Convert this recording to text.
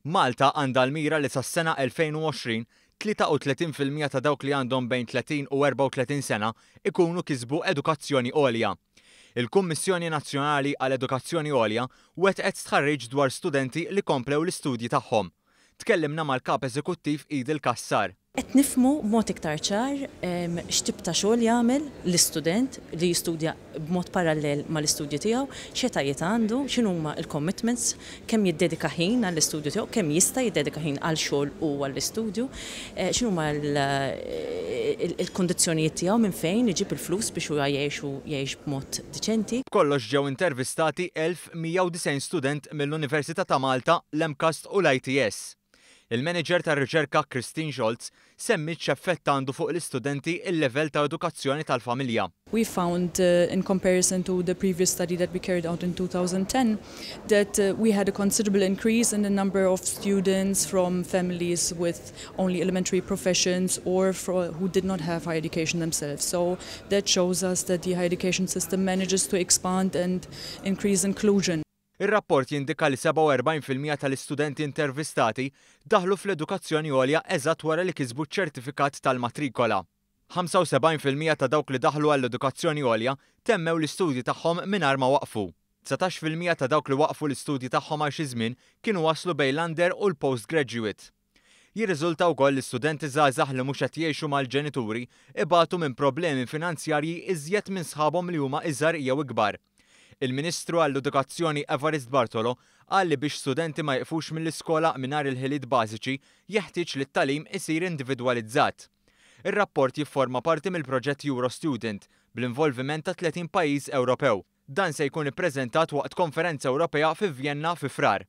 Malta għandha l-mira li sas-sena 2020 33% ta' dawk li għandhom bejn 30 u 34 sena ikunu kisbu edukazzjoni għolja. Il-Kummissjoni Nazzjonali għal Edukazzjoni Għolja wetqet tħarriġ dwar studenti li komplew l-istudji tagħhom. Tkellimna mal-kap eżekuttiv Idil Kassar. Qed nifhmu b'mod iktar ċar x'tip ta' xogħol jagħmel l-istudent li jistudja b'mod parallel mal-istudju tiegħu, x'etajiet għandu, x'inhuma l-commitments, kemm jiddedika ħin għall-istudju tiegħu, kemm jista' jiddedika ħin għal xogħol u għall-istudju, x'inhuma l-kundizzjonijiet tiegħu minn fejn iġib il-flus biex huwa jgħix b'mod diċenti. Kollox ġew intervistati 1190 student mill-Università ta' Malta, l-MCAST u l-ITS. Il-manager tar-riċerka Christine Scholz semmit x'effett għandu fuq l-istudenti il-level ta' edukazzjoni tal-familja. We found, in comparison to the previous study that we carried out in 2010, that we had a considerable increase in the number of students from families with only elementary professions or who did not have higher education themselves. So that shows us that the higher education system manages to expand and increase inclusion. Ir-rapport jindika li 47% tal-istudenti intervistati daħlu fl-edukazzjoni għolja eżatt wara li kisbu ċ-ċertifikat tal-matrikola. 75% ta' dawk li daħlu għall-edukazzjoni għolja temmew l-istudji tagħhom mingħajr ma waqfu. 19% ta' dawk li waqfu l-istudji tagħhom għal xi żmien kienu waslu bejn l-under u l-postgraduate. Jirriżulta wkoll l-istudenti żgħażagħ li mhux qed jgħixu mal-ġenituri ibatu minn problemi finanzjarji iżjed minn sħabhom li huma iżgħar jew ikbar. Il-Ministru għall-Edukazzjoni Evarist Bartolo qal li biex studenti ma jqfux mill-iskola mingħajr il-ħiliet bażiċi jeħtieġ li t-tagħlim isir individwalizzat. Ir-rapport jifforma parti mill-proġett Eurostudent bl-involviment ta' 30 pajjiż Ewropew. Dan se jkun ippreżentat waqt konferenza Ewropea fi Vjenna fi frar.